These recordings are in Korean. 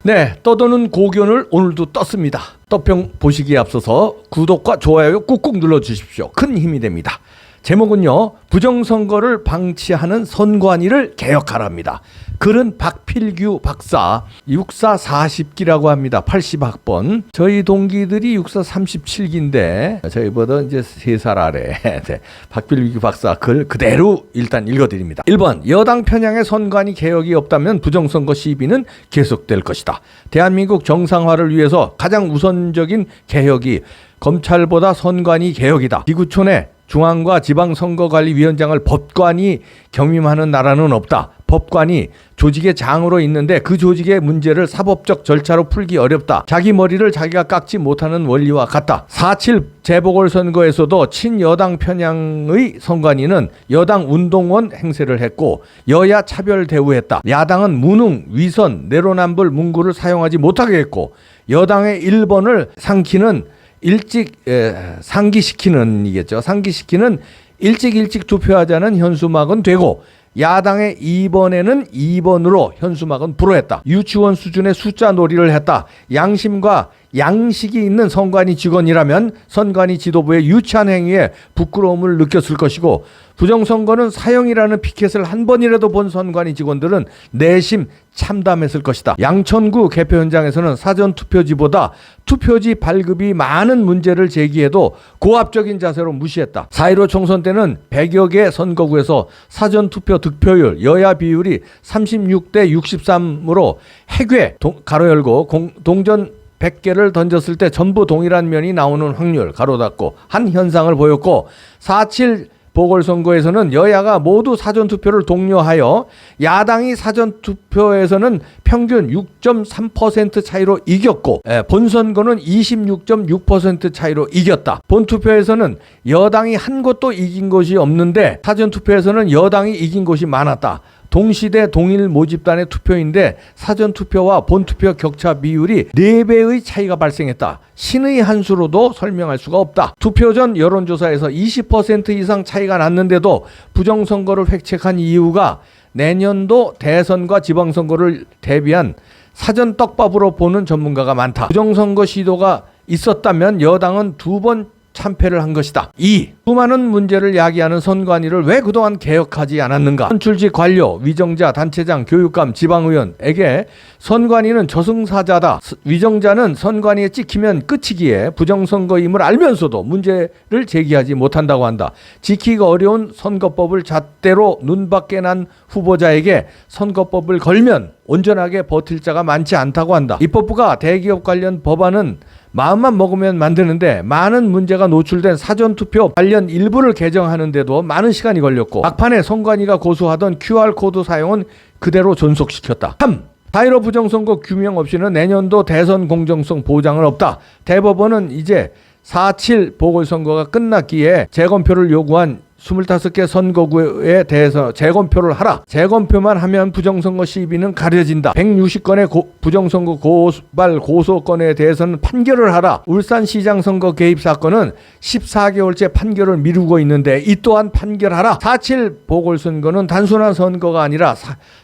네, 떠도는 고견을 오늘도 떴습니다. 떠평 보시기에 앞서서 구독과 좋아요 꾹꾹 눌러주십시오. 큰 힘이 됩니다. 제목은요, 부정선거를 방치하는 선관위를 개혁하라입니다. 글은 박필규 박사, 육사 40기라고 합니다. 80학번. 저희 동기들이 육사 37기인데 저희보다 이제 3살 아래. 네, 박필규 박사 글 그대로 일단 읽어드립니다. 1번, 여당 편향의 선관위 개혁이 없다면 부정선거 시비는 계속될 것이다. 대한민국 정상화를 위해서 가장 우선적인 개혁이 검찰보다 선관위 개혁이다. 지구촌에 중앙과 지방선거관리위원장을 법관이 겸임하는 나라는 없다. 법관이 조직의 장으로 있는데 그 조직의 문제를 사법적 절차로 풀기 어렵다. 자기 머리를 자기가 깎지 못하는 원리와 같다. 4.7 재보궐선거에서도 친여당 편향의 선관위는 여당 운동원 행세를 했고 여야 차별 대우했다. 야당은 무능, 위선, 내로남불 문구를 사용하지 못하게 했고 여당의 1번을 상기시키는 일찍 투표하자는 현수막은 되고 야당의 2번에는 2번으로 현수막은 불허했다. 유치원 수준의 숫자 놀이를 했다. 양심과 양식이 있는 선관위 직원이라면 선관위 지도부의 유치한 행위에 부끄러움을 느꼈을 것이고 부정선거는 사형이라는 피켓을 한 번이라도 본 선관위 직원들은 내심 참담했을 것이다. 양천구 개표 현장에서는 사전투표지보다 투표지 발급이 많은 문제를 제기해도 고압적인 자세로 무시했다. 4.15 총선 때는 100여 개 선거구에서 사전투표 득표율 여야 비율이 36대 63으로 해괴 가로 열고 동전 100개를 던졌을 때 전부 동일한 면이 나오는 확률 가로 닫고 한 현상을 보였고 4.7 보궐선거에서는 여야가 모두 사전투표를 독려하여 야당이 사전투표에서는 평균 6.3% 차이로 이겼고 본선거는 26.6% 차이로 이겼다. 본투표에서는 여당이 한 곳도 이긴 것이 없는데 사전투표에서는 여당이 이긴 곳이 많았다. 동시대 동일 모집단의 투표인데 사전투표와 본투표 격차 비율이 4배의 차이가 발생했다. 신의 한 수로도 설명할 수가 없다. 투표 전 여론조사에서 20% 이상 차이가 났는데도 부정선거를 획책한 이유가 내년도 대선과 지방선거를 대비한 사전 떡밥으로 보는 전문가가 많다. 부정선거 시도가 있었다면 여당은 2번 참패를 한 것이다. 2. 수많은 문제를 야기하는 선관위를 왜 그동안 개혁하지 않았는가? 선출직 관료, 위정자, 단체장, 교육감, 지방의원에게 선관위는 저승사자다. 위정자는 선관위에 찍히면 끝이기에 부정선거임을 알면서도 문제를 제기하지 못한다고 한다. 지키기가 어려운 선거법을 잣대로 눈밖에 난 후보자에게 선거법을 걸면 온전하게 버틸 자가 많지 않다고 한다. 입법부가 대기업 관련 법안은 마음만 먹으면 만드는데 많은 문제가 노출된 사전투표 관련 일부를 개정하는데도 많은 시간이 걸렸고 막판에 선관위가 고수하던 QR코드 사용은 그대로 존속시켰다. 3. 4.15 부정선거 규명 없이는 내년도 대선 공정성 보장은 없다. 대법원은 이제 4.7 보궐선거가 끝났기에 재검표를 요구한 25개 선거구에 대해서 재검표를 하라. 재검표만 하면 부정선거 시비는 가려진다. 160건의 부정선거 고발 고소건에 대해서는 판결을 하라. 울산시장 선거 개입 사건은 14개월째 판결을 미루고 있는데 이 또한 판결하라. 4.7 보궐선거는 단순한 선거가 아니라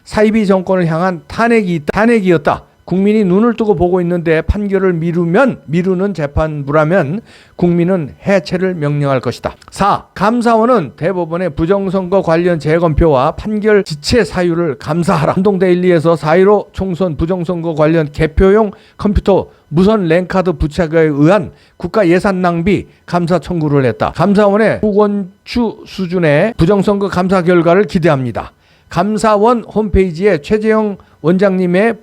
사이비 정권을 향한 탄핵이었다. 국민이 눈을 뜨고 보고 있는데 판결을 미루는 재판부라면 국민은 해체를 명령할 것이다. 4. 감사원은 대법원의 부정선거 관련 재검표와 판결 지체 사유를 감사하라. 한동데일리에서 4.15 총선 부정선거 관련 개표용 컴퓨터 무선 랜카드 부착에 의한 국가 예산 낭비 감사 청구를 했다. 감사원의 후건추 수준의 부정선거 감사 결과를 기대합니다. 감사원 홈페이지에 최재형 원장님의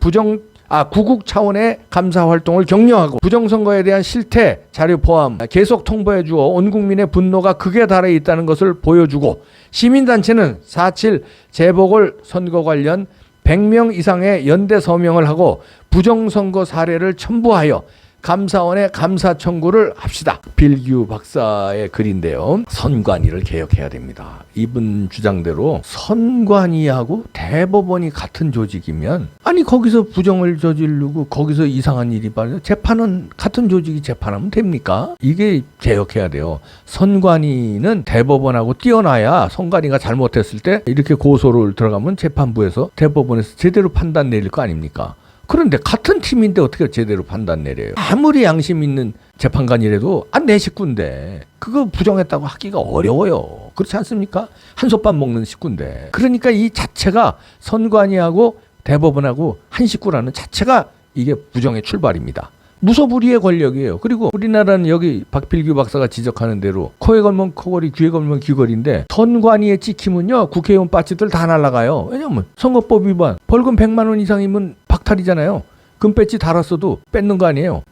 구국 차원의 감사 활동을 격려하고 부정선거에 대한 실태 자료 포함 계속 통보해 주어 온 국민의 분노가 극에 달해 있다는 것을 보여주고 시민단체는 4.7 재보궐선거 관련 100명 이상의 연대 서명을 하고 부정선거 사례를 첨부하여 감사원에 감사 청구를 합시다. 필규 박사의 글인데요. 선관위를 개혁해야 됩니다. 이분 주장대로 선관위하고 대법원이 같은 조직이면 아니 거기서 부정을 저지르고 거기서 이상한 일이 발생 재판은 같은 조직이 재판하면 됩니까? 이게 개혁해야 돼요. 선관위는 대법원하고 뛰어나야 선관위가 잘못했을 때 이렇게 고소를 들어가면 재판부에서 대법원에서 제대로 판단 내릴 거 아닙니까? 그런데 같은 팀인데 어떻게 제대로 판단 내려요? 아무리 양심 있는 재판관이라도 내 식구인데 그거 부정했다고 하기가 어려워요. 그렇지 않습니까? 한솥밥 먹는 식구인데. 그러니까 이 자체가 선관위하고 대법원하고 한 식구라는 자체가 이게 부정의 출발입니다. 무소불위의 권력이에요. 그리고 우리나라는 여기 박필규 박사가 지적하는 대로 코에 걸면 코걸이, 귀에 걸면 귀걸이인데 선관위에 찍히면요 국회의원 배지들 다 날아가요. 왜냐면 선거법 위반, 벌금 100만 원 이상이면 박탈이잖아요. 금배지 달았어도 뺏는 거 아니에요.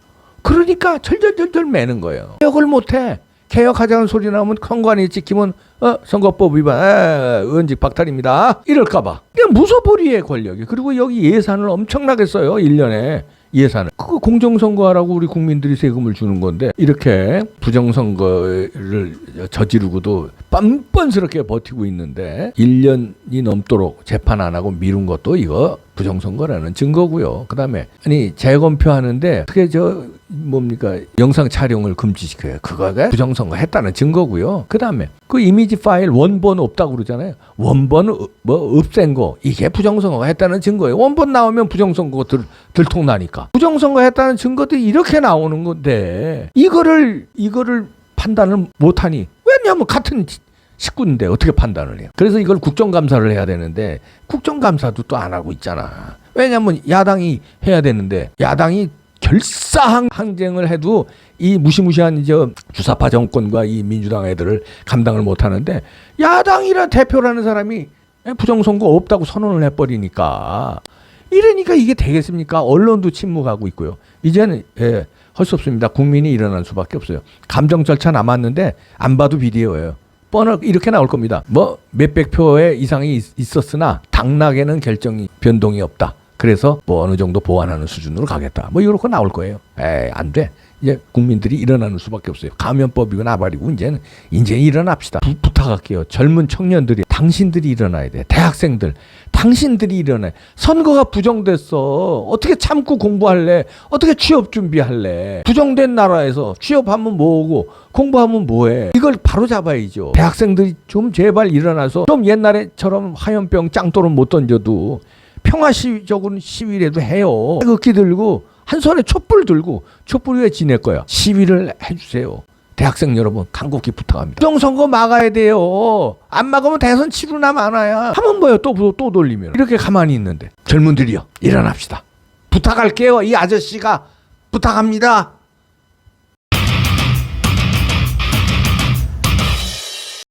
그러니까 절절절절 매는 거예요. 개혁을 못해. 개혁하자는 소리 나오면 선관위에 찍히면 선거법 위반, 의원직 박탈입니다. 이럴까봐. 그냥 무소불위의 권력이. 그리고 여기 예산을 엄청나게 써요. 1년에. 예산을. 그거 공정선거하라고 우리 국민들이 세금을 주는 건데 이렇게 부정선거를 저지르고도 뻔뻔스럽게 버티고 있는데 1년이 넘도록 재판 안 하고 미룬 것도 이거 부정선거라는 증거고요. 그다음에 아니 재검표 하는데 어떻게 영상 촬영을 금지시켜요. 그거가 부정선거 했다는 증거고요. 그다음에 그 이미지 파일 원본 없다고 그러잖아요. 원본 없앤 거 이게 부정선거가 했다는 증거예요. 원본 나오면 부정선거 들통나니까. 부정선거 했다는 증거들이 이렇게 나오는 건데 이거를 판단을 못하니 왜냐하면 같은 식구인데 어떻게 판단을 해요? 그래서 이걸 국정감사를 해야 되는데 국정감사도 또 안 하고 있잖아. 왜냐하면 야당이 해야 되는데 야당이 결사항 항쟁을 해도 이 무시무시한 주사파 정권과 이 민주당 애들을 감당을 못하는데 야당이란 대표라는 사람이 부정선거 없다고 선언을 해버리니까 이러니까 이게 되겠습니까? 언론도 침묵하고 있고요. 이제는 할 수 없습니다. 국민이 일어날 수밖에 없어요. 감정 절차 남았는데 안 봐도 비디오예요. 뻔하게 이렇게 나올 겁니다. 몇백 표의 이상이 있었으나 당락에는 결정이 변동이 없다. 그래서 어느 정도 보완하는 수준으로 가겠다. 이렇게 나올 거예요. 안 돼. 이제 국민들이 일어나는 수밖에 없어요. 감염법이고 나발이고 이제는 일어납시다. 부탁할게요. 젊은 청년들이 당신들이 일어나야 돼. 대학생들 당신들이 일어나야. 선거가 부정됐어. 어떻게 참고 공부할래? 어떻게 취업 준비할래? 부정된 나라에서 취업하면 뭐하고 공부하면 뭐해? 이걸 바로 잡아야죠. 대학생들이 좀 제발 일어나서 좀 옛날에처럼 화염병 짱돌은 못 던져도 평화 시위적인 시위라도 해요. 극기 들고 한 손에 촛불 들고 촛불 위에 지낼 거야. 시위를 해주세요. 대학생 여러분 간곡히 부탁합니다. 부정선거 막아야 돼요. 안 막으면 대선 치루나 많아야 하면 뭐예요. 또 돌리면. 이렇게 가만히 있는데 젊은들이요 일어납시다. 부탁할게요. 이 아저씨가 부탁합니다.